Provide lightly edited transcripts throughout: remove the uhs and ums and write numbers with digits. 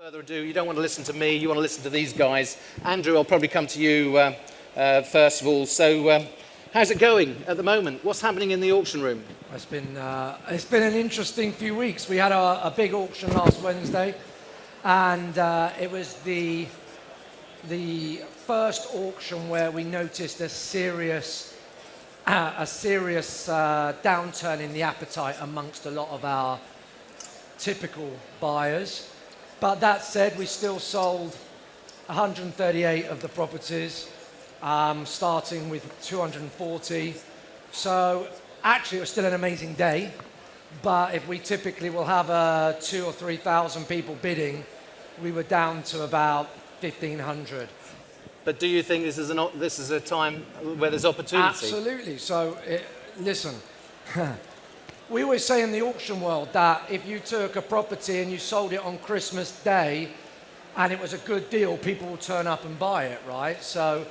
Further ado, you don't want to listen to me, you want to listen to these guys. Andrew, I'll probably come to you first of all. So, how's it going at the moment? What's happening in the auction room? It's been an interesting few weeks. We had a big auction last Wednesday, and it was the first auction where we noticed a serious downturn in the appetite amongst a lot of our typical buyers. But that said, we still sold 138 of the properties, starting with 240. So actually, it was still an amazing day. But if we typically will have 2,000 or 3,000 people bidding, we were down to about 1,500. But do you think this is a time where there's opportunity? Absolutely. So listen, we always say in the auction world that if you took a property and you sold it on Christmas Day and it was a good deal, people will turn up and buy it, right? So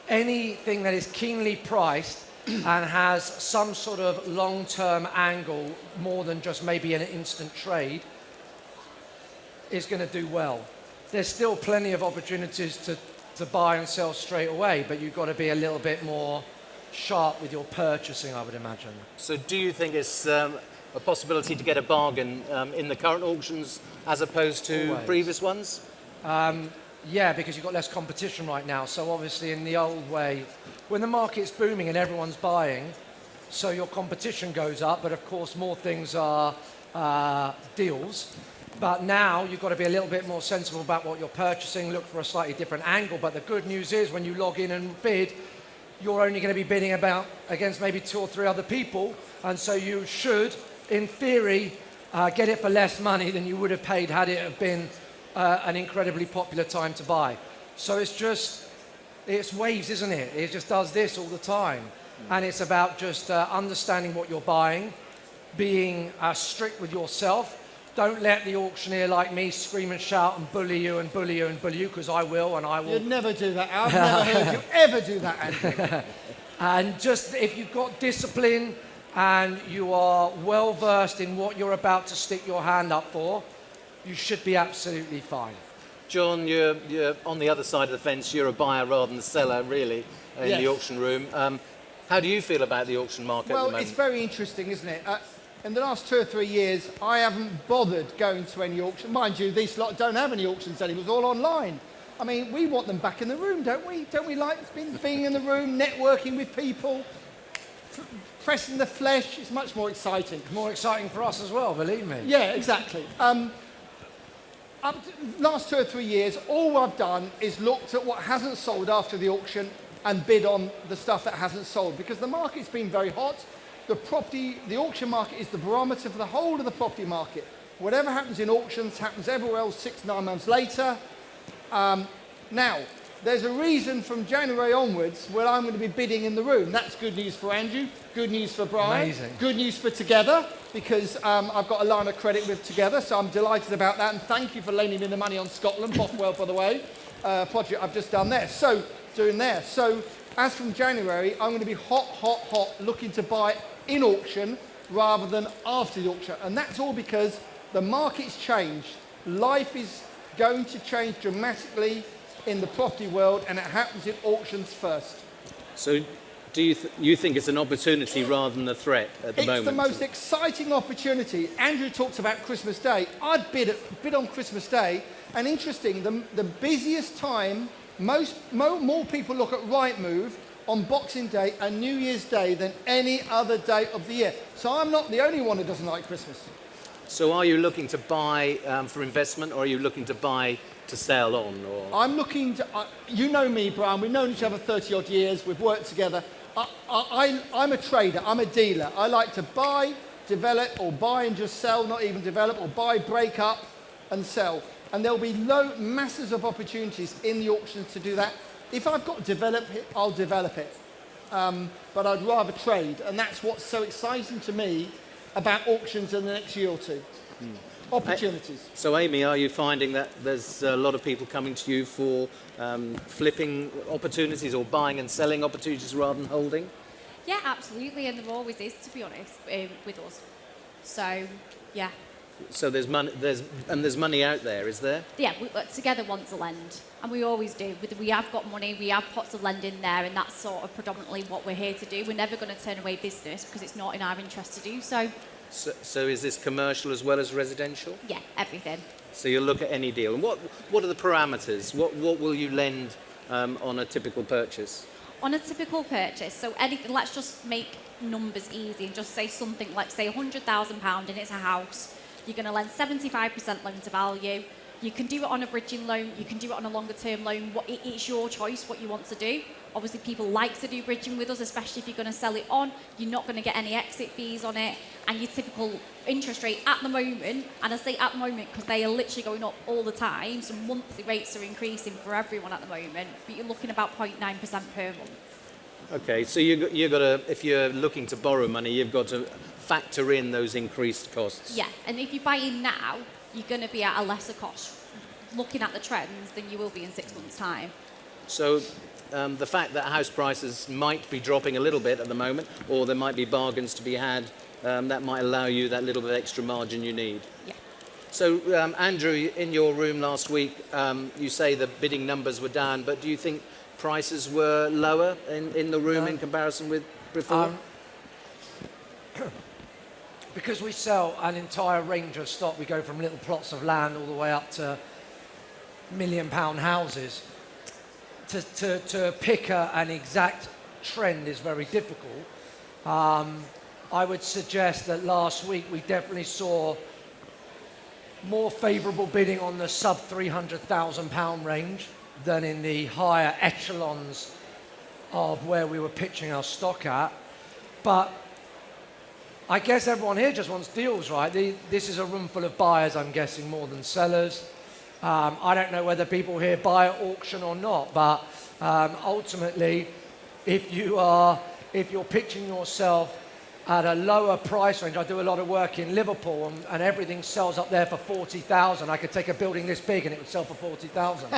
anything that is keenly priced and has some sort of long-term angle, more than just maybe an instant trade, is going to do well. There's still plenty of opportunities to buy and sell straight away, but you've got to be a little bit more sharp with your purchasing, I would imagine. So do you think it's a possibility to get a bargain in the current auctions as opposed to Always. previous ones? Yeah, because you've got less competition right now. So obviously in the old way, when the market's booming and everyone's buying, so your competition goes up, but of course more things are deals. But now you've got to be a little bit more sensible about what you're purchasing, look for a slightly different angle. But the good news is when you log in and bid, you're only going to be bidding against maybe 2 or 3 other people. And so you should, in theory, get it for less money than you would have paid had it have been an incredibly popular time to buy. So it's waves, isn't it? It just does this all the time. And it's about just understanding what you're buying, being strict with yourself. Don't let the auctioneer like me scream and shout and bully you and bully you and bully you, because I will and I will. You'd never do that. I've never heard you ever do that, Andrew. And just if you've got discipline and you are well versed in what you're about to stick your hand up for, you should be absolutely fine. John, you're on the other side of the fence. You're a buyer rather than a seller, really, in Yes. the auction room. How do you feel about the auction market at the Well, moment? it's very interesting, isn't it? In the last 2 or 3 years, I haven't bothered going to any auction. Mind you, these lot don't have any auctions anymore. It's all online. I mean, we want them back in the room, don't we? Don't we like being in the room, networking with people, pressing the flesh? It's much more exciting. More exciting for us as well, believe me. Yeah, exactly. Last 2 or 3 years, all I've done is looked at what hasn't sold after the auction and bid on the stuff that hasn't sold, because the market's been very hot. The auction market is the barometer for the whole of the property market. Whatever happens in auctions happens everywhere else 6-9 months later. Now, there's a reason from January onwards where I'm going to be bidding in the room. That's good news for Andrew, good news for Brian, Amazing. good news for Together, because I've got a line of credit with Together, so I'm delighted about that. And thank you for lending me the money on Scotland, Bothwell, by the way, project I've just done there. So, as from January, I'm going to be hot, looking to buy in auction rather than after the auction. And that's all because the market's changed. Life is going to change dramatically in the property world, and it happens in auctions first. So do you think it's an opportunity rather than a threat at the moment? It's the most exciting opportunity. Andrew talks about Christmas Day. I'd bid on Christmas Day, and interesting, the busiest time, more people look at Rightmove on Boxing Day and New Year's Day than any other day of the year. So I'm not the only one who doesn't like Christmas. So are you looking to buy for investment, or are you looking to buy to sell on? Or? I'm looking to, you know me, Brian, we've known each other 30 odd years, we've worked together. I'm a trader, I'm a dealer. I like to buy, develop, or buy and just sell, not even develop, or buy, break up and sell. And there'll be masses of opportunities in the auctions to do that. If I've got to develop it, I'll develop it. But I'd rather trade, and that's what's so exciting to me about auctions in the next year or two. Opportunities. So Amy, are you finding that there's a lot of people coming to you for flipping opportunities or buying and selling opportunities rather than holding? Yeah, absolutely, and there always is, to be honest, with us. So, yeah, So there's money out there, is there? Yeah, we together want to lend, and we always do. We have got money, we have pots of lending there, and that's sort of predominantly what we're here to do. We're never going to turn away business because it's not in our interest to do so. So is this commercial as well as residential? Yeah, everything. So you'll look at any deal. And what are the parameters? What will you lend on a typical purchase? On a typical purchase, so anything, let's just make numbers easy and just say something like, say, £100,000 and it's a house. You're going to lend 75% loan to value. You can do it on a bridging loan. You can do it on a longer term loan. It's your choice what you want to do. Obviously, people like to do bridging with us, especially if you're going to sell it on. You're not going to get any exit fees on it. And your typical interest rate at the moment, and I say at the moment because they are literally going up all the time, so monthly rates are increasing for everyone at the moment, but you're looking about 0.9% per month. Okay, so you've got to, if you're looking to borrow money, you've got to factor in those increased costs. Yeah, and if you buy in now, you're going to be at a lesser cost looking at the trends than you will be in 6 months' time. So the fact that house prices might be dropping a little bit at the moment, or there might be bargains to be had, that might allow you that little bit extra margin you need. Yeah. So Andrew, in your room last week, you say the bidding numbers were down, but do you think prices were lower in the room in comparison with before? Because we sell an entire range of stock, we go from little plots of land all the way up to £1 million houses. To pick an exact trend is very difficult. I would suggest that last week we definitely saw more favourable bidding on the sub £300,000 range than in the higher echelons of where we were pitching our stock at. But I guess everyone here just wants deals, right? This is a room full of buyers, I'm guessing, more than sellers. I don't know whether people here buy at auction or not, but ultimately, if you're pitching yourself at a lower price range, I do a lot of work in Liverpool, and everything sells up there for 40,000. I could take a building this big and it would sell for 40,000.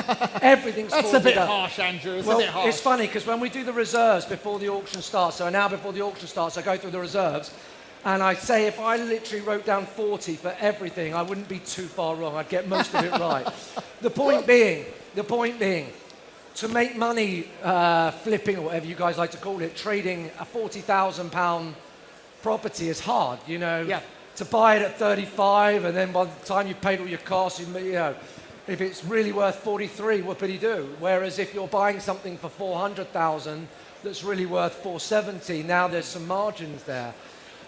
Everything's That's 40,000. a bit harsh, Andrew. It's a bit harsh. It's funny because when we do the reserves before the auction starts, so now before the auction starts, I go through the reserves, and I say if I literally wrote down 40 for everything, I wouldn't be too far wrong. I'd get most of it right. The point being, to make money flipping, or whatever you guys like to call it, trading a £40,000 property is hard, you know. Yeah. To buy it at 35, and then by the time you've paid all your costs, you know, if it's really worth 43, what could he do? Whereas if you're buying something for 400,000 that's really worth 470, now there's some margins there.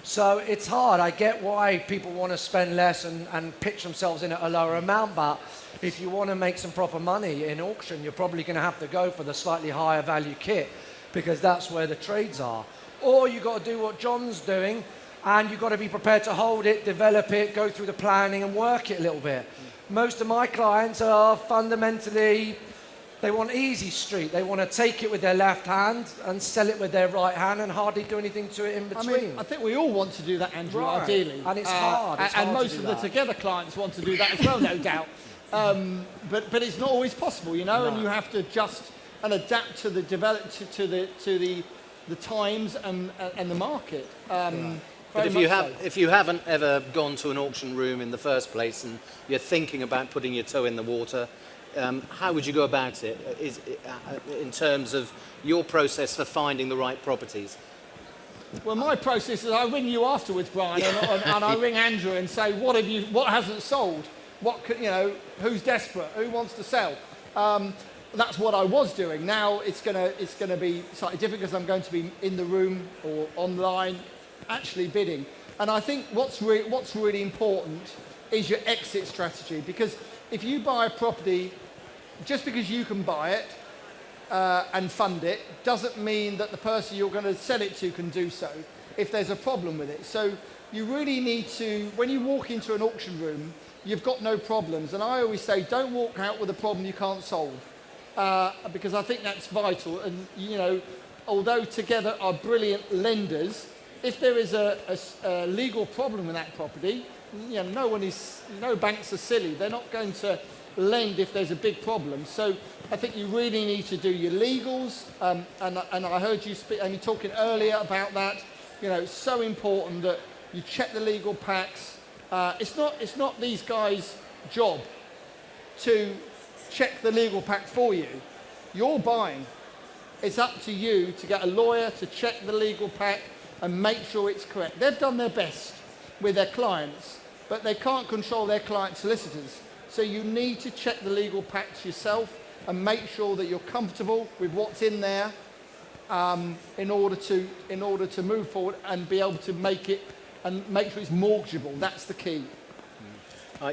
So it's hard. I get why people want to spend less and pitch themselves in at a lower amount, but if you want to make some proper money in auction, you're probably going to have to go for the slightly higher value kit because that's where the trades are. Or you've got to do what John's doing, and you've got to be prepared to hold it, develop it, go through the planning and work it a little bit. Most of my clients are fundamentally, they want easy street. They want to take it with their left hand and sell it with their right hand and hardly do anything to it in between. I think we all want to do that, Andrew, Right. ideally. And it's hard. It's and hard to most do of the that. Together clients want to do that as well, no doubt. But it's not always possible, you know, and you have to adjust and adapt to the the times and the market. But if you haven't ever gone to an auction room in the first place and you're thinking about putting your toe in the water, how would you go about it in terms of your process for finding the right properties? Well, my process is I ring you afterwards, Brian, and I ring Andrew and say, what hasn't sold? Who's desperate? Who wants to sell? That's what I was doing. Now it's gonna be slightly different because I'm going to be in the room or online, actually bidding. And I think what's really important is your exit strategy, because if you buy a property, just because you can buy it and fund it, doesn't mean that the person you're going to sell it to can do so if there's a problem with it. So you really need to, when you walk into an auction room, you've got no problems. And I always say, don't walk out with a problem you can't solve. Because I think that's vital. And, you know, although Together are brilliant lenders, if there is a legal problem with that property, you know, no banks are silly. They're not going to lend if there's a big problem. So I think you really need to do your legals. And I heard you talking earlier about that. You know, it's so important that you check the legal packs. It's not these guys' job to check the legal pack for you. You're buying. It's up to you to get a lawyer to check the legal pack and make sure it's correct. They've done their best with their clients, but they can't control their client solicitors. So you need to check the legal packs yourself and make sure that you're comfortable with what's in there in order to move forward and be able to make it and make sure it's mortgageable. That's the key.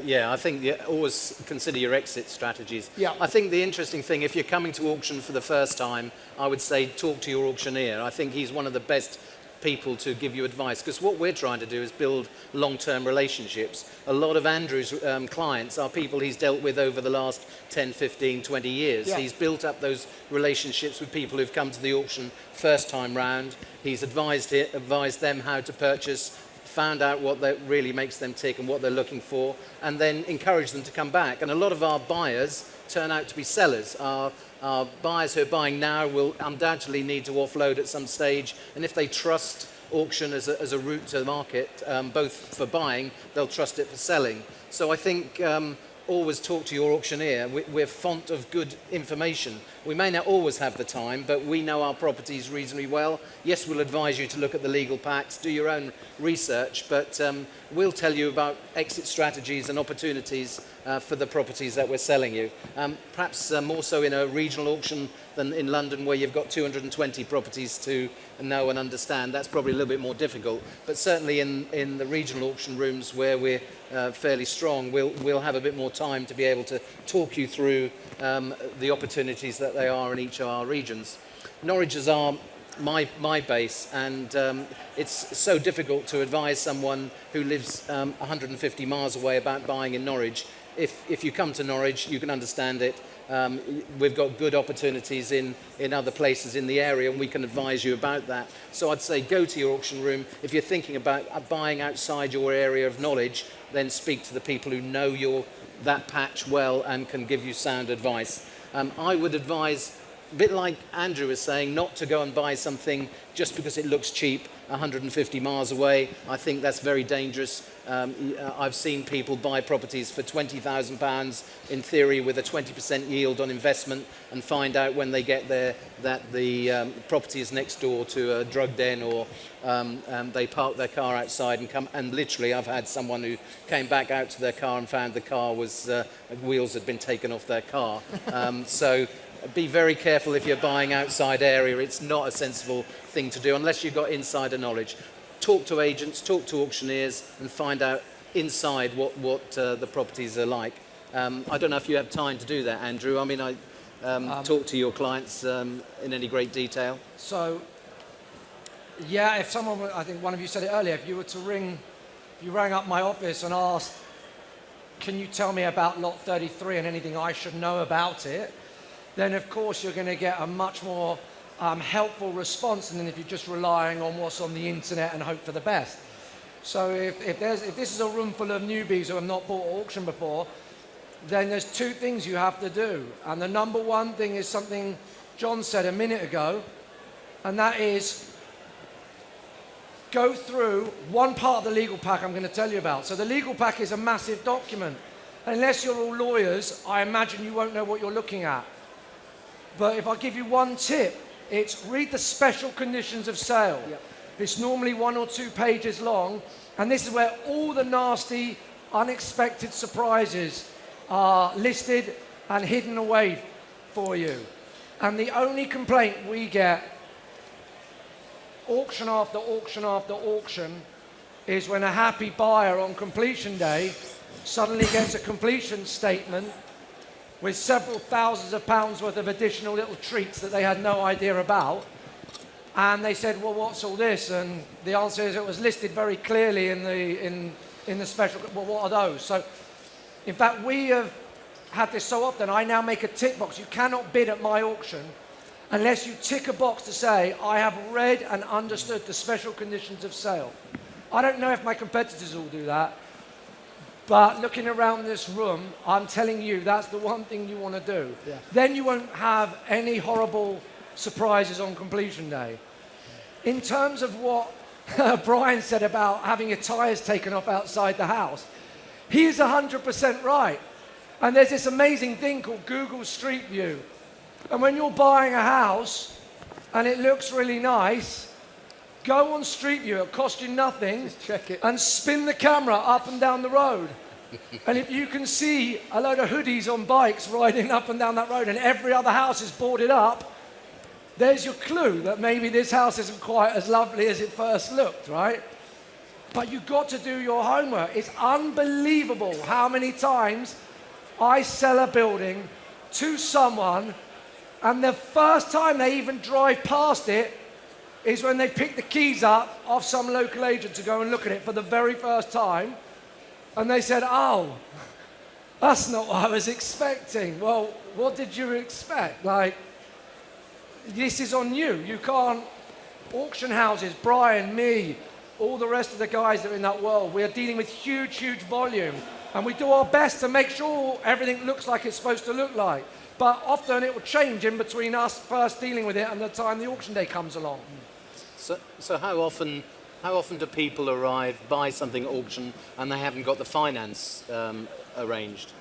Yeah, I think you always consider your exit strategies. Yeah. I think the interesting thing, if you're coming to auction for the first time, I would say talk to your auctioneer. I think he's one of the best people to give you advice, because what we're trying to do is build long-term relationships. A lot of Andrew's clients are people he's dealt with over the last 10, 15, 20 years. Yeah. He's built up those relationships with people who've come to the auction first time round. He's advised them how to purchase, found out what that really makes them tick and what they're looking for, and then encourage them to come back. And a lot of our buyers turn out to be sellers. Our buyers who are buying now will undoubtedly need to offload at some stage, and if they trust auction as a route to the market, both for buying, they'll trust it for selling. So I think always talk to your auctioneer. We're font of good information. We may not always have the time, but we know our properties reasonably well. Yes, we'll advise you to look at the legal packs, do your own research, but we'll tell you about exit strategies and opportunities for the properties that we're selling you. Perhaps more so in a regional auction than in London, where you've got 220 properties to know and understand. That's probably a little bit more difficult, but certainly in the regional auction rooms where we're fairly strong, we'll have a bit more time to be able to talk you through the opportunities that they are in each of our regions. Norwich is my base, and it's so difficult to advise someone who lives 150 miles away about buying in Norwich. If you come to Norwich, you can understand it. We've got good opportunities in other places in the area, and we can advise you about that. So I'd say go to your auction room. If you're thinking about buying outside your area of knowledge, then speak to the people who know that patch well and can give you sound advice. I would advise, a bit like Andrew was saying, not to go and buy something just because it looks cheap 150 miles away. I think that's very dangerous. I've seen people buy properties for £20,000 in theory with a 20% yield on investment, and find out when they get there that the property is next door to a drug den, or they park their car outside and come, and literally I've had someone who came back out to their car and found the car was, wheels had been taken off their car. So be very careful if you're buying outside area. It's not a sensible thing to do unless you've got insider knowledge. Talk to agents, talk to auctioneers, and find out inside what the properties are like. I don't know if you have time to do that, Andrew. I mean, talk to your clients in any great detail. So, yeah, if someone, I think one of you said it earlier, if you were to you rang up my office and asked, can you tell me about lot 33 and anything I should know about it, then of course you're going to get a much more helpful response than if you're just relying on what's on the internet and hope for the best. So if this is a room full of newbies who have not bought auction before, then there's two things you have to do. And the number one thing is something John said a minute ago, and that is go through one part of the legal pack I'm going to tell you about. So the legal pack is a massive document. Unless you're all lawyers, I imagine you won't know what you're looking at. But if I give you one tip, it's read the special conditions of sale. Yep. It's normally 1 or 2 pages long, and this is where all the nasty, unexpected surprises are listed and hidden away for you. And the only complaint we get, auction after auction after auction, is when a happy buyer on completion day suddenly gets a completion statement with several thousands of pounds worth of additional little treats that they had no idea about. And they said, well, what's all this? And the answer is it was listed very clearly in the special, well, what are those? So, in fact, we have had this so often, I now make a tick box. You cannot bid at my auction unless you tick a box to say, I have read and understood the special conditions of sale. I don't know if my competitors all do that, but looking around this room, I'm telling you, that's the one thing you want to do. Yeah. Then you won't have any horrible surprises on completion day. In terms of what Brian said about having your tyres taken off outside the house. He is 100% right. And there's this amazing thing called Google Street View. And when you're buying a house and it looks really nice, go on Street View, it'll cost you nothing. Just check it. And spin the camera up and down the road. And if you can see a load of hoodies on bikes riding up and down that road and every other house is boarded up, there's your clue that maybe this house isn't quite as lovely as it first looked, right? But you've got to do your homework. It's unbelievable how many times I sell a building to someone and the first time they even drive past it is when they pick the keys up off some local agent to go and look at it for the very first time. And they said, oh, that's not what I was expecting. Well, what did you expect? Like, this is on you. You can't, auction houses, Brian, me, all the rest of the guys that are in that world, we are dealing with huge, huge volume. And we do our best to make sure everything looks like it's supposed to look like. But often it will change in between us first dealing with it and the time the auction day comes along. So how often do people arrive, buy something at auction, and they haven't got the finance arranged?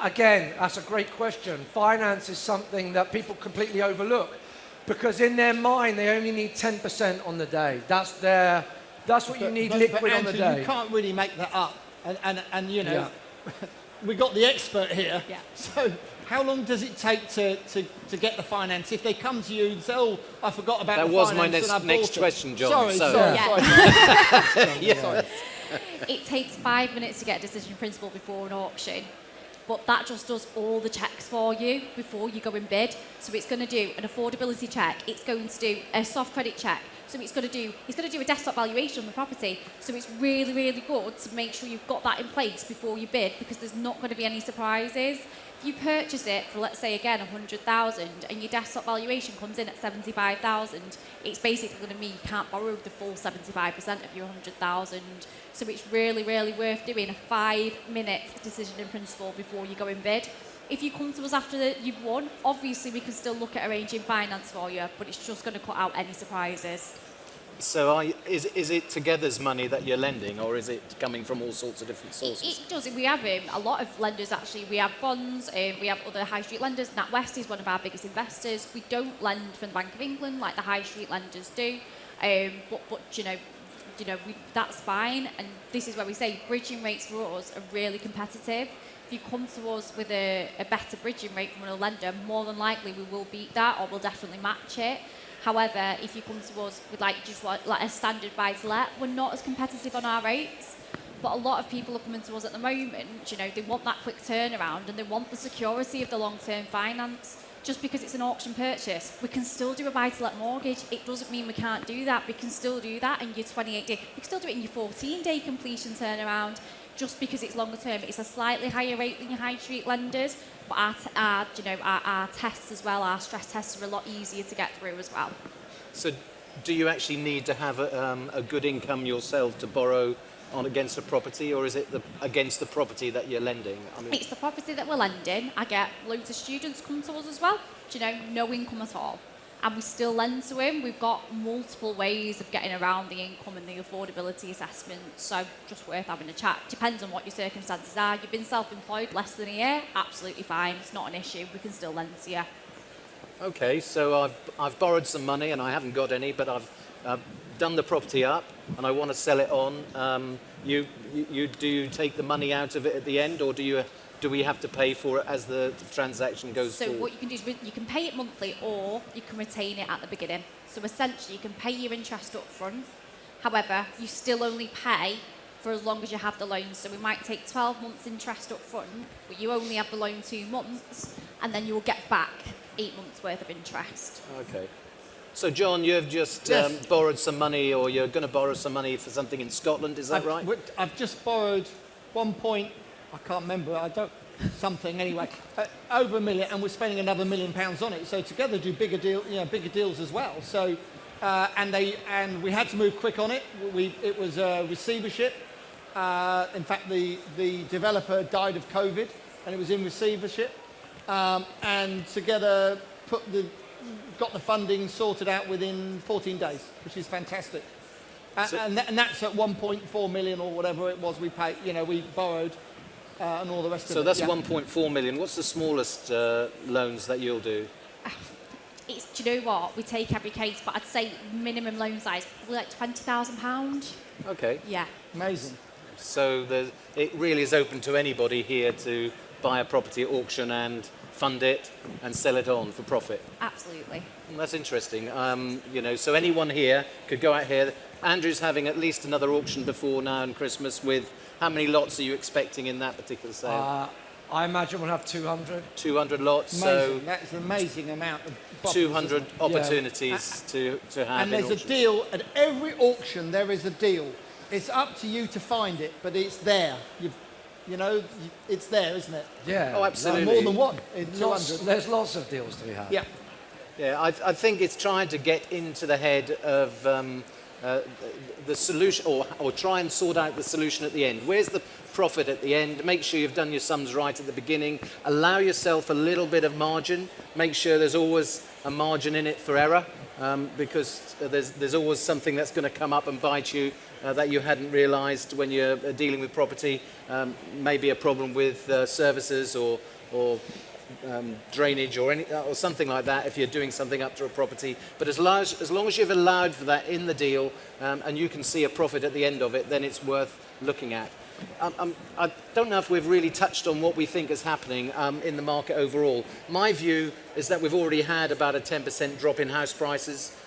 Again, that's a great question. Finance is something that people completely overlook because in their mind they only need 10% on the day. That's what you need liquid on the Andrew, day. you can't really make that up. And you know, Yeah. we got the expert here. Yeah. So how long does it take to get the finance? If they come to you and say, oh, I forgot about That the was finance my and I next bought it." question, John. Sorry, So- sorry, Yeah. sorry. It takes 5 minutes to get a decision in principle before an auction, but that just does all the checks for you before you go and bid. So it's going to do an affordability check, it's going to do a soft credit check, so it's going to do a desktop valuation on the property. So it's really, really good to make sure you've got that in place before you bid because there's not going to be any surprises. If you purchase it for, let's say, again, 100,000 and your desktop valuation comes in at 75,000, it's basically going to mean you can't borrow the full 75% of your 100,000. So it's really, really worth doing a 5-minute decision in principle before you go in bid. If you come to us after you've won, obviously we can still look at arranging finance for you, but it's just going to cut out any surprises. So is it Together's money that you're lending, or is it coming from all sorts of different sources? It does. We have a lot of lenders actually. We have bonds. We have other high street lenders. NatWest is one of our biggest investors. We don't lend from the Bank of England like the high street lenders do. But that's fine. And this is where we say bridging rates for us are really competitive. If you come to us with a better bridging rate from a lender, more than likely we will beat that or we'll definitely match it. However, if you come to us with like a standard buy-to-let, we're not as competitive on our rates. But a lot of people are coming to us at the moment, they want that quick turnaround and they want the security of the long-term finance. Just because it's an auction purchase, we can still do a buy-to-let mortgage. It doesn't mean we can't do that. We can still do that in your 28-day. We can still do it in your 14-day completion turnaround. Just because it's longer term, it's a slightly higher rate than your high street lenders. But our tests as well, our stress tests are a lot easier to get through as well. So do you actually need to have a good income yourself to borrow on against a property, or is it against the property that you're lending? It's the property that we're lending. I get loads of students come to us as well, no income at all. And we still lend to him. We've got multiple ways of getting around the income and the affordability assessment. So just worth having a chat. Depends on what your circumstances are. You've been self-employed less than a year, absolutely fine. It's not an issue. We can still lend to you. Okay, so I've borrowed some money and I haven't got any, but I've done the property up and I want to sell it on. Do you take the money out of it at the end, or do we have to pay for it as the transaction goes So forward? what you can do is you can pay it monthly or you can retain it at the beginning. So essentially you can pay your interest up front. However, you still only pay for as long as you have the loan. So we might take 12 months interest up front, but you only have the loan 2 months, and then you will get back 8 months worth of interest. Okay. So John, you've just Yes. borrowed some money, or you're going to borrow some money for something in Scotland, is that right? I've just borrowed I can't remember, something anyway, over $1 million, and we're spending another £1 million on it. So Together do bigger deals as well. So, and we had to move quick on it. It was a receivership. In fact, the developer died of COVID, and it was in receivership. And Together got the funding sorted out within 14 days, which is fantastic. And that's at 1.4 million or whatever it was we paid, we borrowed and all the rest of it. So that's yeah. 1.4 million. What's the smallest loans that you'll do? Do you know what? We take every case, but I'd say minimum loan size, probably like £20,000. Okay. Yeah. Amazing. So it really is open to anybody here to buy a property at auction and fund it and sell it on for profit. Absolutely. That's interesting. So anyone here could go out here. Andrew's having at least another auction before now and Christmas with, how many lots are you expecting in that particular sale? I imagine we'll have 200. 200 lots, Amazing. That's an amazing amount of so properties, 200 isn't it? opportunities to have And in there's a auction. deal at every auction. There is a deal. It's up to you to find it, but it's there. It's there, isn't it? Yeah. Oh, absolutely. More than one in 200. There's lots of deals to be had. Yeah. Yeah, I think it's trying to get into the head of the solution, or try and sort out the solution at the end. Where's the profit at the end? Make sure you've done your sums right at the beginning. Allow yourself a little bit of margin. Make sure there's always a margin in it for error, because there's always something that's going to come up and bite you that you hadn't realised when you're dealing with property. Maybe a problem with services or drainage or something like that if you're doing something up to a property. But as long as you've allowed for that in the deal and you can see a profit at the end of it, then it's worth looking at. I don't know if we've really touched on what we think is happening in the market overall. My view is that we've already had about a 10% drop in house prices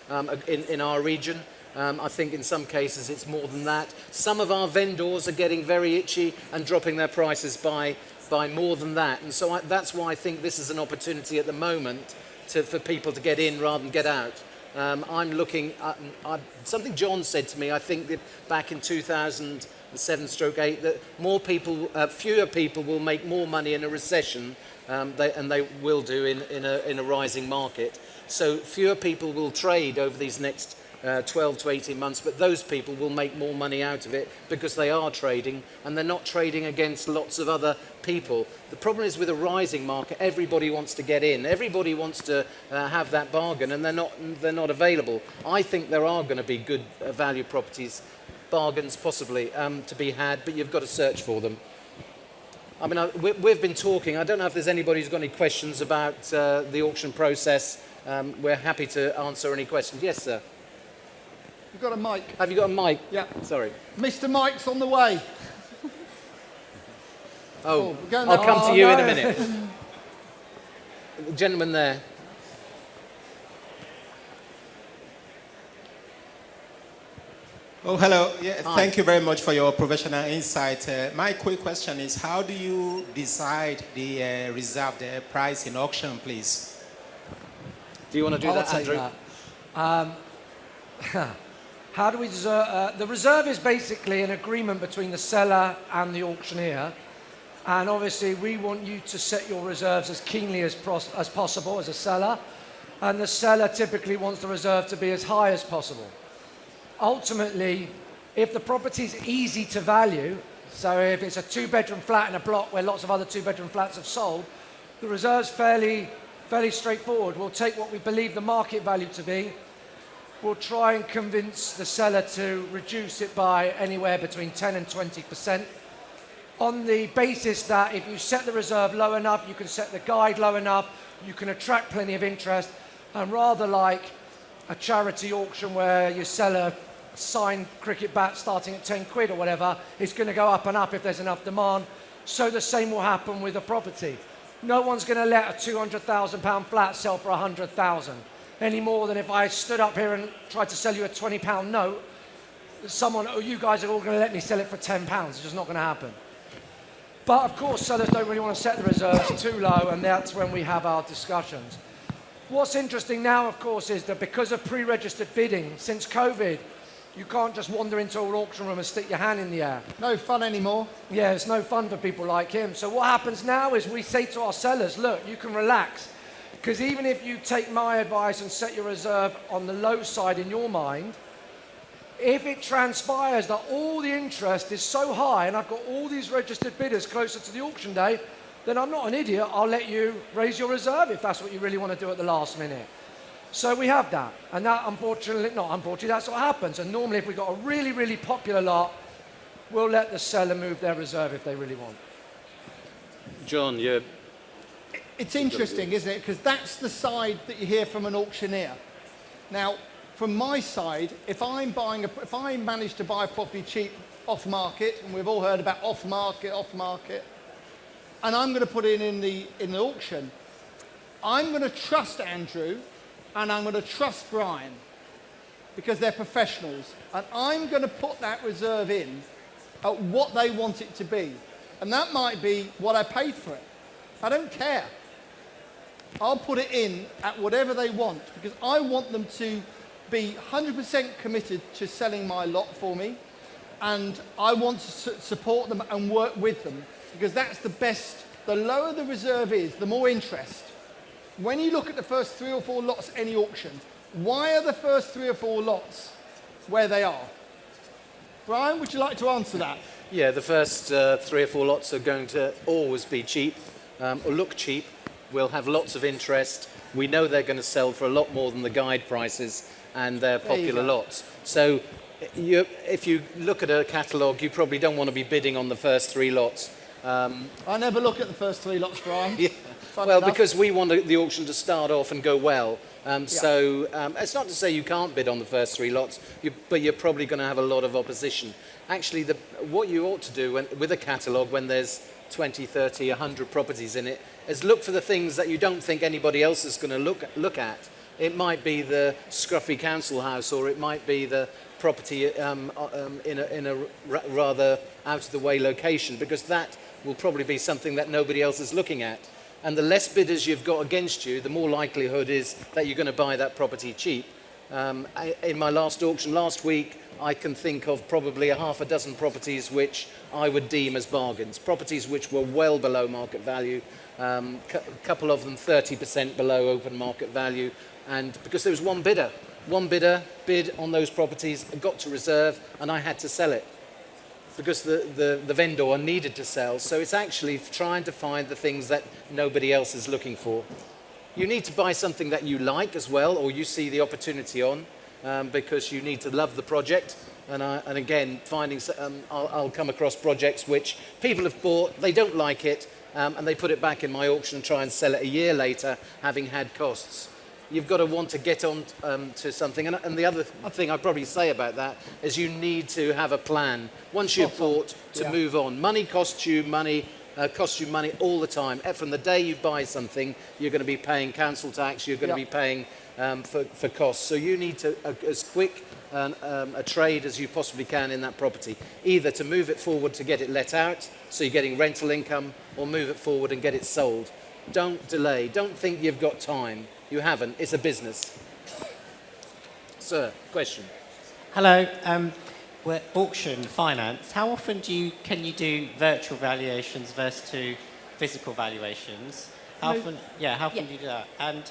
in our region. I think in some cases it's more than that. Some of our vendors are getting very itchy and dropping their prices by more than that. And so that's why I think this is an opportunity at the moment for people to get in rather than get out. I'm looking at something John said to me, I think that back in 2007/8, that fewer people will make more money in a recession, and they will do in a rising market. So fewer people will trade over these next 12 to 18 months, but those people will make more money out of it because they are trading and they're not trading against lots of other people. The problem is with a rising market, everybody wants to get in, everybody wants to have that bargain, and they're not available. I think there are going to be good value properties, bargains possibly, to be had, but you've got to search for them. I mean, we've been talking. I don't know if there's anybody who's got any questions about the auction process. We're happy to answer any questions. Yes, sir. You've got a mic. Have you got a mic? Yeah. Sorry. Mr. Mike's on the way. Oh, we're going I'll that- come Oh, to you in no. a minute. The gentleman there. Oh, hello. Yeah, Hi. thank you very much for your professional insight. My quick question is, how do you decide the reserved price in auction, please? Do you want to do I'll that, take Andrew? that. How do we reserve? The reserve is basically an agreement between the seller and the auctioneer. And obviously, we want you to set your reserves as keenly as possible as a seller. And the seller typically wants the reserve to be as high as possible. Ultimately, if the property is easy to value, so if it's a two-bedroom flat in a block where lots of other two-bedroom flats have sold, the reserve's fairly straightforward. We'll take what we believe the market value to be. We'll try and convince the seller to reduce it by anywhere between 10 and 20%, on the basis that if you set the reserve low enough, you can set the guide low enough, you can attract plenty of interest, and rather like a charity auction where you sell a signed cricket bat starting at 10 quid or whatever, it's going to go up and up if there's enough demand. So the same will happen with a property. No one's going to let a £200,000 flat sell for 100,000 any more than if I stood up here and tried to sell you a £20 note. You guys are all going to let me sell it for £10. It's just not going to happen. But of course, sellers don't really want to set the reserves too low, and that's when we have our discussions. What's interesting now, of course, is that because of pre-registered bidding, since COVID, you can't just wander into an auction room and stick your hand in the air. No fun anymore. Yeah, it's no fun for people like him. So what happens now is we say to our sellers, look, you can relax. Because even if you take my advice and set your reserve on the low side in your mind, if it transpires that all the interest is so high and I've got all these registered bidders closer to the auction day, then I'm not an idiot. I'll let you raise your reserve if that's what you really want to do at the last minute. So we have that, and that unfortunately, that's what happens. And normally if we've got a really, really popular lot, we'll let the seller move their reserve if they really want. John, you're It's interesting, isn't it? Because that's the side that you hear from an auctioneer. Now, from my side, if I manage to buy a property cheap off market, and we've all heard about off market, and I'm going to put it in the auction, I'm going to trust Andrew and I'm going to trust Brian because they're professionals, and I'm going to put that reserve in at what they want it to be, and that might be what I paid for it. I don't care. I'll put it in at whatever they want because I want them to be 100% committed to selling my lot for me, and I want to support them and work with them because that's the best. The lower the reserve is, the more interest. When you look at the first 3 or 4 lots at any auction, why are the first 3 or 4 lots where they are? Brian, would you like to answer that? Yeah, the first 3 or 4 lots are going to always be cheap, or look cheap. We'll have lots of interest. We know they're going to sell for a lot more than the guide prices, and they're popular lots. So if you look at a catalogue, you probably don't want to be bidding on the first 3 lots. I never look at the first 3 lots, Brian. Yeah. Funny Well, enough. because we want the auction to start off and go well. So it's not to say you can't bid on the first 3 lots, but you're probably going to have a lot of opposition. Actually, what you ought to do with a catalogue when there's 20, 30, 100 properties in it is look for the things that you don't think anybody else is going to look at. It might be the scruffy council house, or it might be the property in a rather out-of-the-way location, because that will probably be something that nobody else is looking at. And the less bidders you've got against you, the more likelihood is that you're going to buy that property cheap. In my last auction last week, I can think of probably a half a dozen properties which I would deem as bargains, properties which were well below market value, a couple of them 30% below open market value, and because there was one bidder bid on those properties, got to reserve, and I had to sell it because the vendor needed to sell. So it's actually trying to find the things that nobody else is looking for. You need to buy something that you like as well, or you see the opportunity on, because you need to love the project. And again, I'll come across projects which people have bought, they don't like it, and they put it back in my auction and try and sell it a year later, having had costs. You've got to want to get on to something. And the other thing I'd probably say about that is you need to have a plan once you've bought to move on. Money costs you money all the time. From the day you buy something, you're going to be paying council tax, you're going to be paying for costs. So you need to, as quick a trade as you possibly can in that property, either to move it forward to get it let out, so you're getting rental income, or move it forward and get it sold. Don't delay. Don't think you've got time. You haven't. It's a business. Sir, question. Hello. We're auction finance. How often can you do virtual valuations versus to physical valuations? How often do you do that? And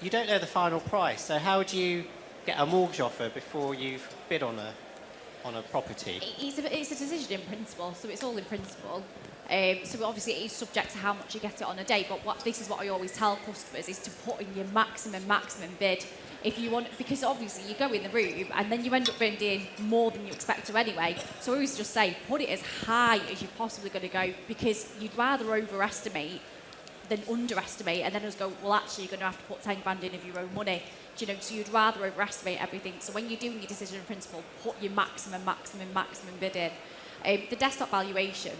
you don't know the final price, so how do you get a mortgage offer before you've bid on a property? It's a decision in principle, so it's all in principle. So obviously it is subject to how much you get it on a day, but this is what I always tell customers, is to put in your maximum bid. If you want, because obviously you go in the room and then you end up bidding more than you expect to anyway. So I always just say, put it as high as you're possibly going to go, because you'd rather overestimate than underestimate, and then just go, well, actually you're going to have to put 10 grand in of your own money. Do you know, so you'd rather overestimate everything. So when you're doing your decision in principle, put your maximum bid in. The desktop valuation.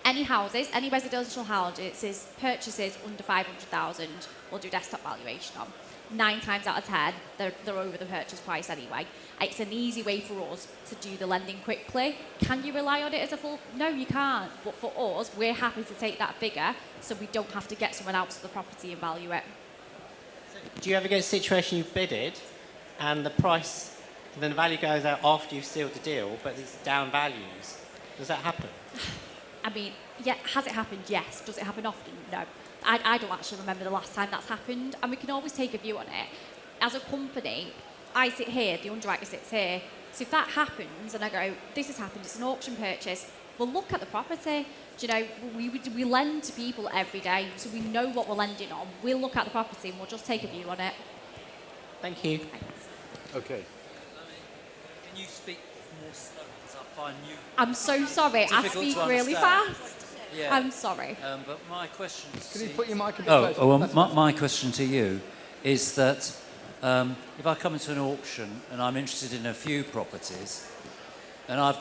Any houses, any residential houses, purchases under 500,000, we'll do desktop valuation on. 9 times out of 10, they're over the purchase price anyway. It's an easy way for us to do the lending quickly. Can you rely on it as a full? No, you can't. But for us, we're happy to take that figure so we don't have to get someone out to the property and value it. Do you ever get a situation you've bidded and the price, then the value goes out after you've sealed the deal, but it's down values? Does that happen? I mean, yeah, has it happened? Yes. Does it happen often? No. I don't actually remember the last time that's happened, and we can always take a view on it. As a company, I sit here, the underwriter sits here, so if that happens and I go, this has happened, it's an auction purchase, we'll look at the property. Do you know, we lend to people every day, so we know what we're lending on. We'll look at the property and we'll just take a view on it. Thank you. Okay. Can you speak more slowly? Because I find you I'm so sorry. I difficult speak to really understand. fast. Yeah. I'm sorry. But my question is. Can you put your mic a bit Oh, closer? well, That's my question to you is that if I come into an auction and I'm interested in a few properties, and I've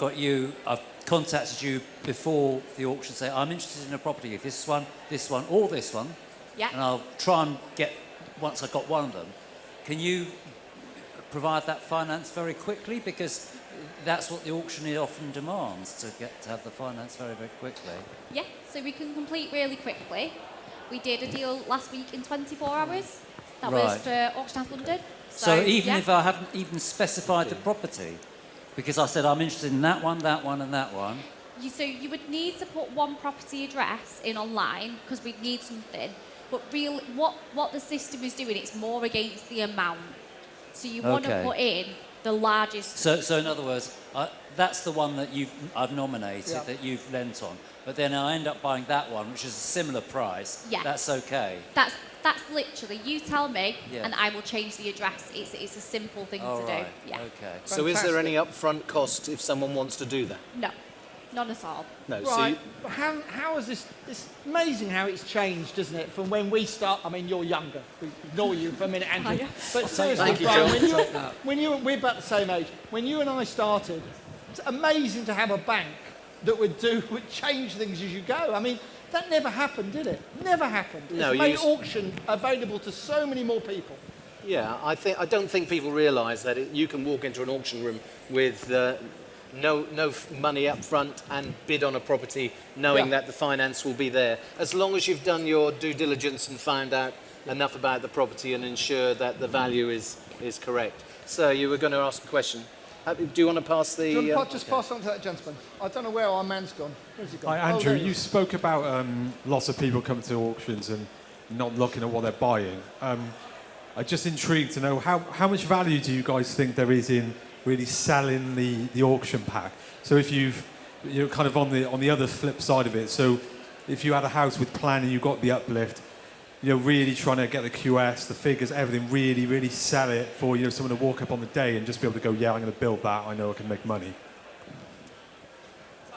contacted you before the auction, say I'm interested in a property, this one, or this one, Yeah. and I'll try and get, once I've got one of them, can you provide that finance very quickly? Because that's what the auctioneer often demands, to have the finance very, very quickly. Yeah, so we can complete really quickly. We did a deal last week in 24 hours. That was Right. for Auction House London. So even yeah. if I haven't even specified the property, because I said I'm interested in that one, and that one, So you would need to put one property address in online because we'd need something. But what the system is doing, it's more against the amount. So you want to Okay. put in the largest. so in other words, that's the one that I've nominated, Yeah. that you've lent on. But then I end up buying that one, which is a similar price. Yeah. That's okay. That's literally, you tell me Yeah. and I will change the address. It's a simple thing All to right. do. Yeah. Okay. So is there any upfront cost if someone wants to do that? No, none at all. No. right. But how has this? It's amazing how it's changed, isn't it? From when we start. I mean, you're younger. We ignore you for a minute, Andrew. Hiya. But seriously, Thank you, Brian, we're about the same age. When you and I started, it's amazing to have a bank that would change things as you go. I mean, that never happened, did it? Never happened. No, It's you made used- auction available to so many more people. Yeah, I don't think people realise that you can walk into an auction room with no money up front and bid on a property knowing Yeah. that the finance will be there. As long as you've done your due diligence and found out enough about the property and ensure that the value is correct. So you were going to ask a question. Do you want to pass the... Do you want to just pass on to that gentleman? I don't know where our man's gone. Where's he gone? Hi, Oh, Andrew. there he You is. spoke about lots of people coming to auctions and not looking at what they're buying. I'm just intrigued to know how much value do you guys think there is in really selling the auction pack? So if you're kind of on the other flip side of it. So if you had a house with planning, you got the uplift. Really trying to get the QS, the figures, everything, really, really sell it for someone to walk up on the day and just be able to go, yeah, I'm going to build that. I know I can make money.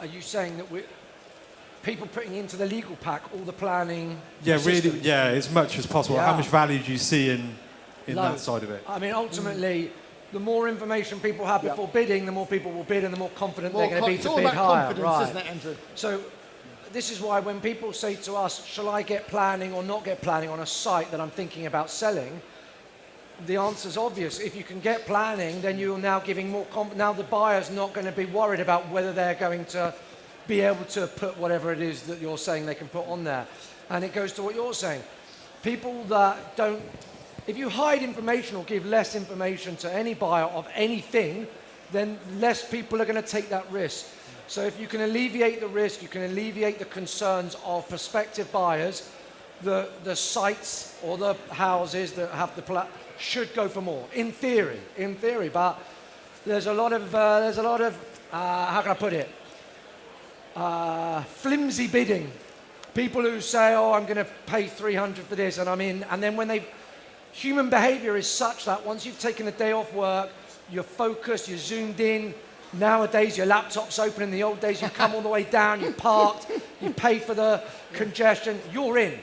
Are you saying that people putting into the legal pack all the planning? Yeah, really, systems? yeah, as much as possible. How Yeah. much value do you see in that Loads. side of it? I mean, ultimately, the more information people have before bidding, the more people will bid and the more confident they're going to be It's to all bid about higher. confidence, Right. isn't it, Andrew? So this is why when people say to us, shall I get planning or not get planning on a site that I'm thinking about selling, the answer's obvious. If you can get planning, then you're now giving more now the buyer's not going to be worried about whether they're going to be able to put whatever it is that you're saying they can put on there. And it goes to what you're saying. People that don't, if you hide information or give less information to any buyer of anything, then less people are going to take that risk. So if you can alleviate the risk, you can alleviate the concerns of prospective buyers, the sites or the houses that have the should go for more, in theory. But there's a lot of how can I put it? Flimsy bidding. People who say, "Oh, I'm going to pay 300 for this," and I'm in, and then human behaviour is such that once you've taken a day off work, you're focused, you're zoomed in. Nowadays, your laptop's open. In the old days, you come all the way down, you parked, you pay for the congestion. You're in.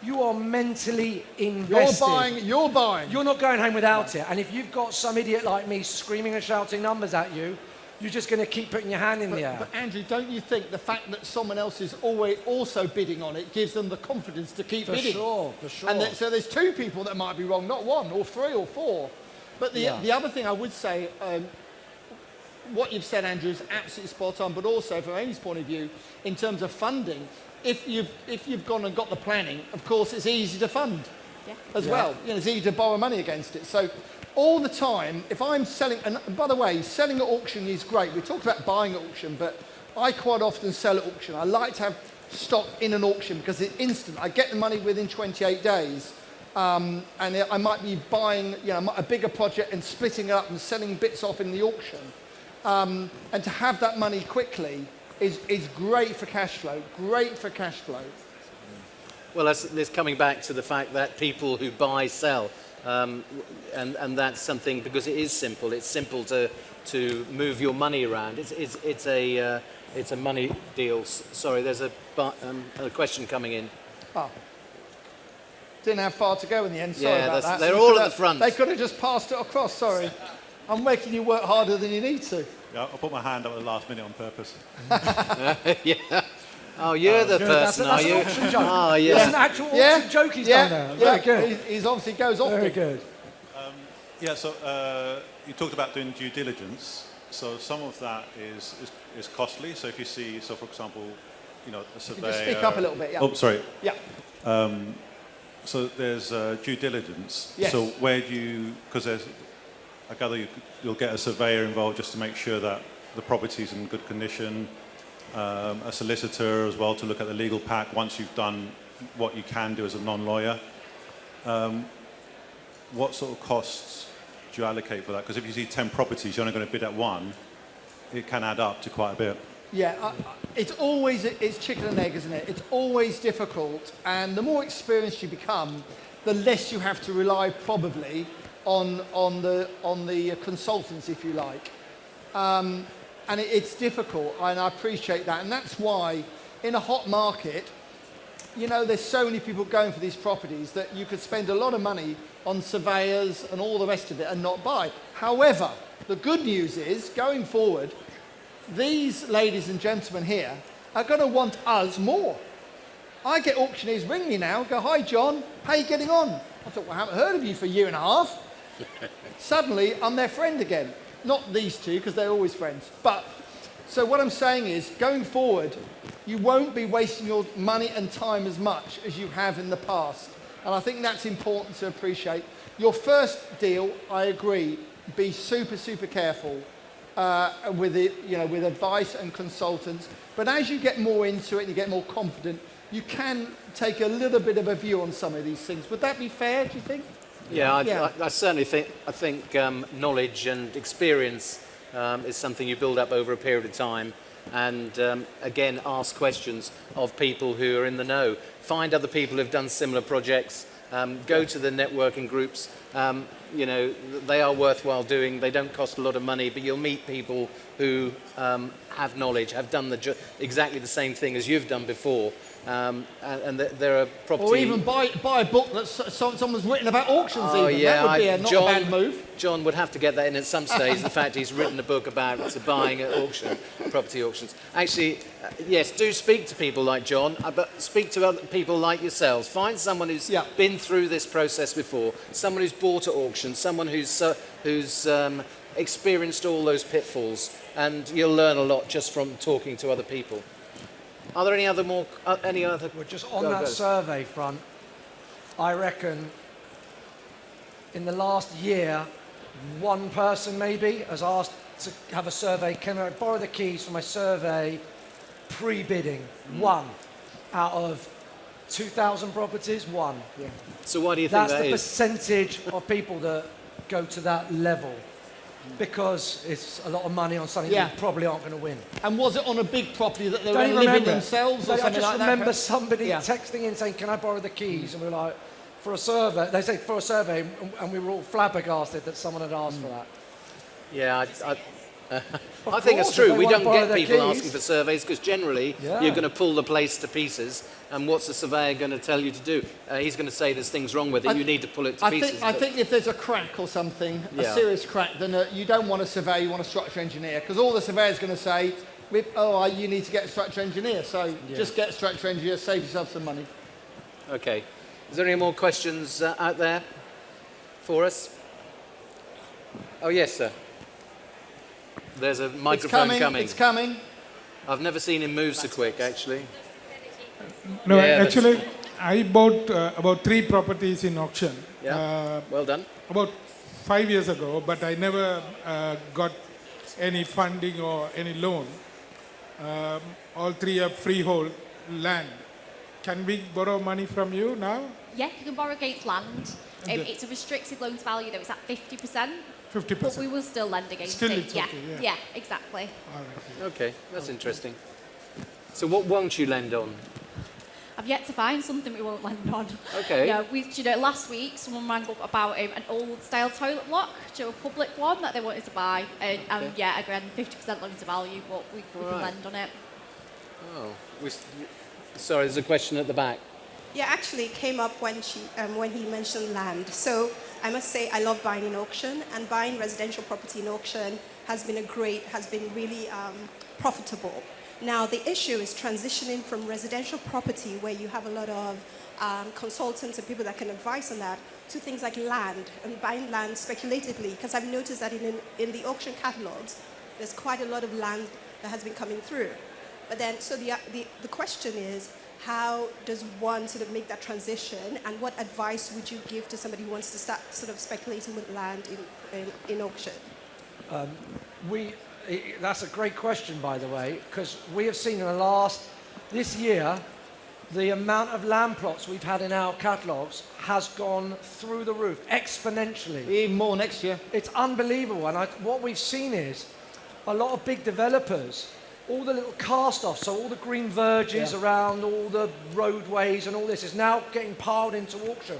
You are mentally invested. You're buying. You're not going home without it. And if you've got some idiot like me screaming and shouting numbers at you, you're just going to keep putting your hand in the air. But Andrew, don't you think the fact that someone else is always also bidding on it gives them the confidence to keep bidding? For sure. And so there's two people that might be wrong, not one or three or four. But the other thing I would say, what you've said, Andrew, is absolutely spot on. But also, from Amy's point of view, in terms of funding, if you've gone and got the planning, of course, it's easy to fund as well. It's easy to borrow money against it. So all the time, if I'm selling, and by the way, selling at auction is great. We talked about buying at auction, but I quite often sell at auction. I like to have stock in an auction because it's instant. I get the money within 28 days. And I might be buying a bigger project and splitting it up and selling bits off in the auction. And to have that money quickly is great for cash flow, Well, that's coming back to the fact that people who buy, sell, and that's something, because it is simple. It's simple to move your money around. It's a money deal. Sorry, there's a question coming in. Oh. Didn't have far to go in the end. Sorry Yeah, about that. they're You all could at have- the front. They could have just passed it across. Sorry. I'm making you work harder than you need to. Yeah, I put my hand up at the last minute on purpose. Yeah. Oh, you're the Good. person, That's are an you? auction joke. Oh, It's an yeah. actual auction joke he's done there. Very good. He's obviously goes off. Very big. good. Yeah, so you talked about doing due diligence. So some of that is costly. So if you see, so for example, a surveyor. Just speak up a little bit. Yeah. Oh, sorry. Yeah. So there's due diligence. Yes. So where do you, because I gather you'll get a surveyor involved just to make sure that the property's in good condition, a solicitor as well to look at the legal pack once you've done what you can do as a non-lawyer. What sort of costs do you allocate for that? Because if you see 10 properties, you're only going to bid at one, it can add up to quite a bit. Yeah, it's chicken and egg, isn't it? It's always difficult, and the more experienced you become, the less you have to rely probably on the consultants, if you like. And it's difficult, and I appreciate that, and that's why in a hot market, there's so many people going for these properties that you could spend a lot of money on surveyors and all the rest of it and not buy. However, the good news is, going forward, these ladies and gentlemen here are going to want us more. I get auctioneers ring me now, go, "Hi John, how you getting on?" I thought, "Well, I haven't heard of you for a year and a half." Suddenly, I'm their friend again. Not these two, because they're always friends. But, so what I'm saying is, going forward, you won't be wasting your money and time as much as you have in the past. And I think that's important to appreciate. Your first deal, I agree, be super, super careful with it, with advice and consultants. But as you get more into it and you get more confident, you can take a little bit of a view on some of these things. Would that be fair, do you think? Yeah, I certainly think. I think knowledge and experience is something you build up over a period of time, and again, ask questions of people who are in the know. Find other people who've done similar projects. Go to the networking groups. They are worthwhile doing. They don't cost a lot of money, but you'll meet people who have knowledge, have done exactly the same thing as you've done before. And there are property... Or even buy a book that someone's written about auctions Oh, even. yeah, That would be not a bad move. John would have to get that in at some stage, the fact he's written a book about buying at property auctions. Actually, yes, do speak to people like John, but speak to other people like yourselves. Find someone who's been through this process before, someone who's bought at auction, someone who's experienced all those pitfalls, and you'll learn a lot just from talking to other people. Are there any other? Well, just on that survey front, I reckon in the last year, one person maybe has asked to have a survey. Can I borrow the keys for my survey pre-bidding? One out of 2,000 properties, one. Yeah. So why do you think that's that the is? percentage of people that go to that level? Because it's a lot of money on something you probably aren't going to win. And was it on a big property that they were Don't even living remember it. themselves or I something just like that? remember somebody texting in saying, "Can I borrow the keys?" And we were like, for a survey. They say for a survey, and we were all flabbergasted that someone had asked for that. Yeah, I think it's true. We don't get people asking for surveys because generally you're going to pull the place to pieces. And what's the surveyor going to tell you to do? He's going to say there's things wrong with it. You need to pull it to pieces. I think if there's a crack or something, a serious crack, then you don't want a surveyor, you want a structural engineer. Because all the surveyor's going to say, you need to get a structural engineer. So just get a structural engineer, save yourself some money. Okay. Is there any more questions out there for us? Oh, yes, sir. There's a microphone coming. It's coming. I've never seen him move so quick, actually. No, actually, I bought about 3 properties in auction. Yeah, well done. About 5 years ago, but I never got any funding or any loan. All 3 are freehold land. Can we borrow money from you now? Yeah, you can borrow against land. It's a restricted loan to value, though. It's at 50%. 50%. But we will still lend against Still it. it's okay, yeah. Yeah, exactly. All right. Okay, that's interesting. So what won't you lend on? I've yet to find something we won't lend on. Okay. Yeah, last week someone rang up about an old style toilet block, a public one that they wanted to buy, and yeah, again 50% loan to value, but we can Right. lend on it. Oh, sorry, there's a question at the back. Yeah, actually, it came up when he mentioned land. So I must say I love buying in auction, and buying residential property in auction has been really profitable. Now the issue is transitioning from residential property, where you have a lot of consultants and people that can advise on that, to things like land and buying land speculatively. Because I've noticed that in the auction catalogs, there's quite a lot of land that has been coming through. But then, so the question is, how does one sort of make that transition, and what advice would you give to somebody who wants to start sort of speculating with land in auction? That's a great question, by the way, because we have seen this year, the amount of land plots we've had in our catalogues has gone through the roof, exponentially. Even more next year. It's unbelievable, and what we've seen is a lot of big developers, all the little cast-offs, so all the green verges around all the roadways and all this is now getting piled into auction.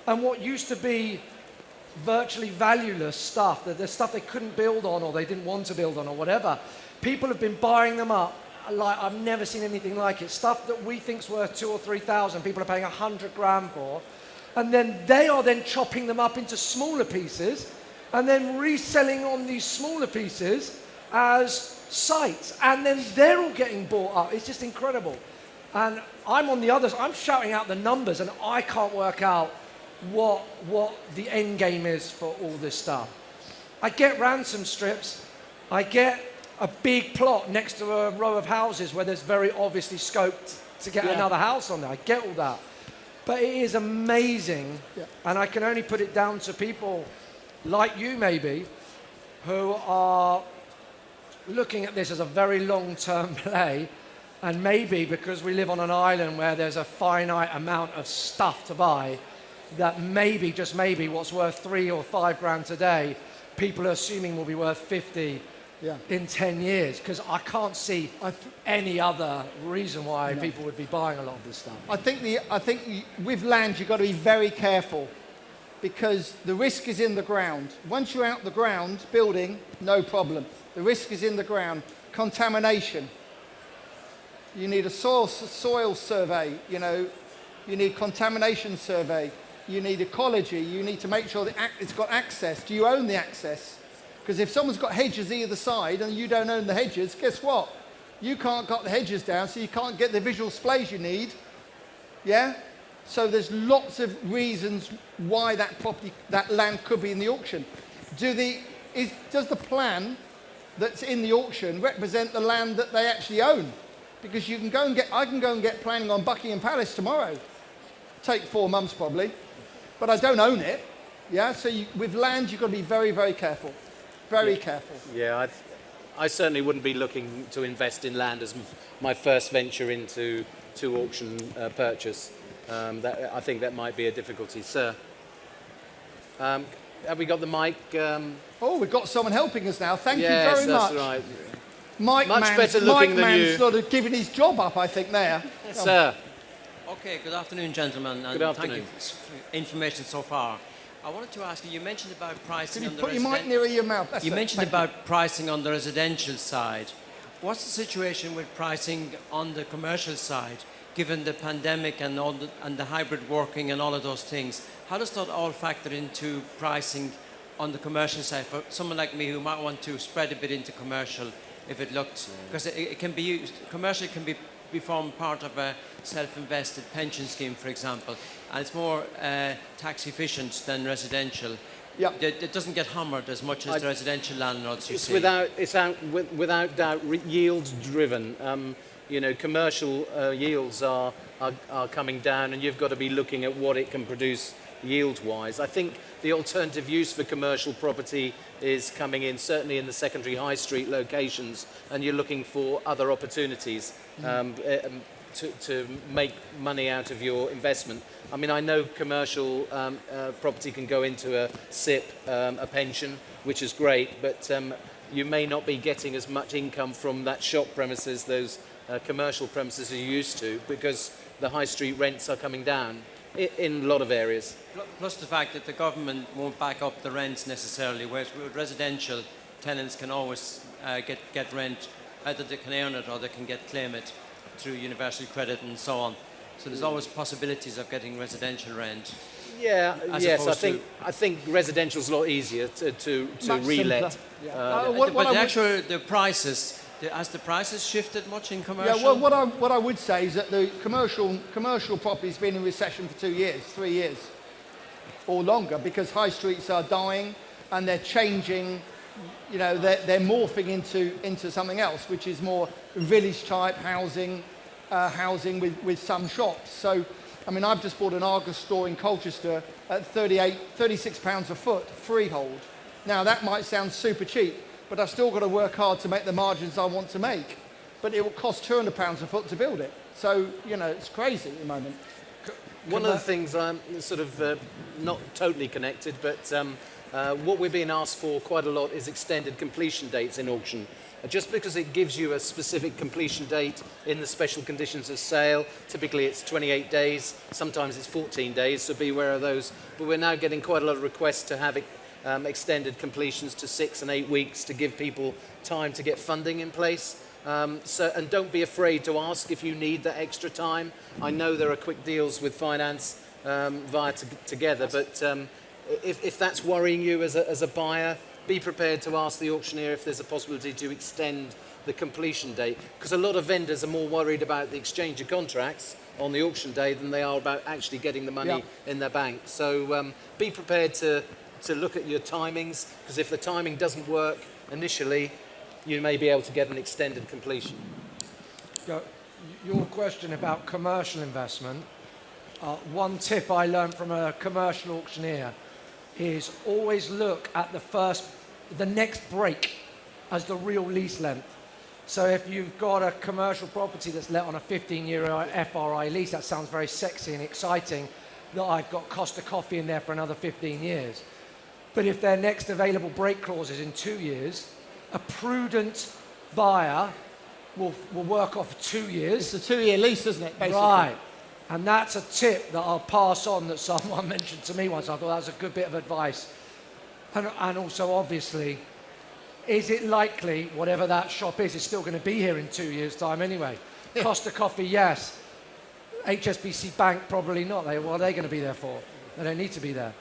And what used to be virtually valueless stuff, the stuff they couldn't build on or they didn't want to build on or whatever, people have been buying them up like I've never seen anything like it. Stuff that we think's worth 2,000 or 3,000, people are paying 100 grand for, and then they are then chopping them up into smaller pieces and then reselling on these smaller pieces as sites, and then they're all getting bought up. It's just incredible. And I'm on the other side, I'm shouting out the numbers, and I can't work out what the end game is for all this stuff. I get ransom strips, I get a big plot next to a row of houses where there's very obviously scoped to get another house on there. I get all that. But it is amazing, and I can only put it down to people like you maybe, who are looking at this as a very long-term play, and maybe because we live on an island where there's a finite amount of stuff to buy, that maybe, just maybe, what's worth 3 or 5 grand today, people are assuming will be worth 50 in 10 years, because I can't see any other reason why people would be buying a lot of this stuff. I think with land you've got to be very careful, because the risk is in the ground. Once you're out the ground building, no problem. The risk is in the ground. Contamination. You need a soil survey, you need contamination survey, you need ecology, you need to make sure that it's got access. Do you own the access? Because if someone's got hedges either side and you don't own the hedges, guess what? You can't cut the hedges down, so you can't get the visual displays you need. Yeah? So there's lots of reasons why that land could be in the auction. Does the plan that's in the auction represent the land that they actually own? Because I can go and get planning on Buckingham Palace tomorrow. Take 4 months probably, but I don't own it. Yeah, so with land you've got to be very, very careful. Very careful. Yeah, I certainly wouldn't be looking to invest in land as my first venture into auction purchase. I think that might be a difficulty. Sir, have we got the mic? Oh, we've got someone helping us now. Thank you yes, very much. That's right. Much better looking than you. sort of giving his job up, I think, there. Sir. Okay, good afternoon, gentlemen. And Good afternoon. Thank you for information so far. I wanted to ask you mentioned about pricing Can on you the put your mic nearer your mouth? That's You it. mentioned Thank about pricing on the residential side. What's the situation with pricing on the commercial side, given the pandemic and the hybrid working and all of those things? How does that all factor into pricing on the commercial side for someone like me who might want to spread a bit into commercial if it looks, because it can be used, commercial can be formed part of a self-invested pension scheme, for example, and it's more tax efficient than residential. Yeah. It doesn't get hammered as much as the residential landlords you see. Without doubt yield driven. Commercial yields are coming down, and you've got to be looking at what it can produce yield-wise. I think the alternative use for commercial property is coming in, certainly in the secondary high street locations, and you're looking for other opportunities to make money out of your investment. I mean, I know commercial property can go into a SIP, a pension, which is great, but you may not be getting as much income from that shop premises, those commercial premises as you used to, because the high street rents are coming down in a lot of areas. Plus the fact that the government won't back up the rents necessarily, whereas with residential, tenants can always get rent. Either they can earn it or they can claim it through universal credit and so on. So there's always possibilities of getting residential rent. Yeah, As yes, opposed I think residential's a lot easier to Much relet. simpler. Yeah. The prices, has the prices shifted much in commercial? Yeah, well, what I would say is that the commercial property's been in recession for 2 years, 3 years, or longer, because high streets are dying and they're changing. You know, they're morphing into something else, which is more village-type housing with some shops. So, I mean, I've just bought an Argos store in Colchester at £36 a foot, freehold. Now, that might sound super cheap, but I've still got to work hard to make the margins I want to make. But it will cost £200 a foot to build it. So, you know, it's crazy at the moment. One of the things I'm sort of not totally connected, but what we're being asked for quite a lot is extended completion dates in auction. Just because it gives you a specific completion date in the special conditions of sale, typically it's 28 days, sometimes it's 14 days, so beware of those. But we're now getting quite a lot of requests to have extended completions to 6 and 8 weeks to give people time to get funding in place. And don't be afraid to ask if you need that extra time. I know there are quick deals with finance via Together, but if that's worrying you as a buyer, be prepared to ask the auctioneer if there's a possibility to extend the completion date, because a lot of vendors are more worried about the exchange of contracts on the auction day than they are about actually getting the money in their bank. So be prepared to look at your timings, because if the timing doesn't work initially, you may be able to get an extended completion. Your question about commercial investment, one tip I learned from a commercial auctioneer is always look at the next break as the real lease length. So if you've got a commercial property that's let on a 15-year FRI lease, that sounds very sexy and exciting, that I've got Costa Coffee in there for another 15 years. But if their next available break clause is in 2 years, a prudent buyer will work off 2 years. It's a 2-year lease, isn't it, basically? Right. And that's a tip that I'll pass on that someone mentioned to me once. I thought that was a good bit of advice. And also, obviously, is it likely, whatever that shop is still going to be here in 2 years' time anyway? Yeah. Costa Coffee, yes. HSBC Bank, probably not. What are they going to be there for? They don't need to be there.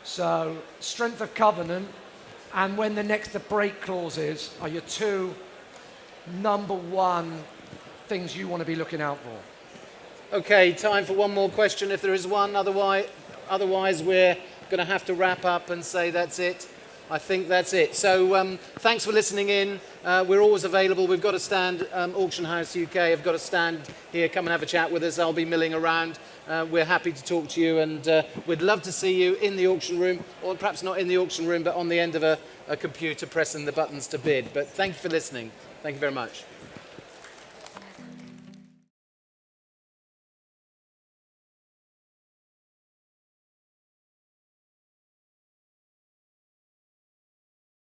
So, strength of covenant and when the next break clause is are your two number one things you want to be looking out for. Okay, time for one more question if there is one. Otherwise we're going to have to wrap up and say that's it. I think that's it. So thanks for listening in. We're always available. We've got a stand, Auction House UK. I've got a stand here. Come and have a chat with us. I'll be milling around. We're happy to talk to you, and we'd love to see you in the auction room, or perhaps not in the auction room, but on the end of a computer pressing the buttons to bid. But thank you for listening. Thank you very much.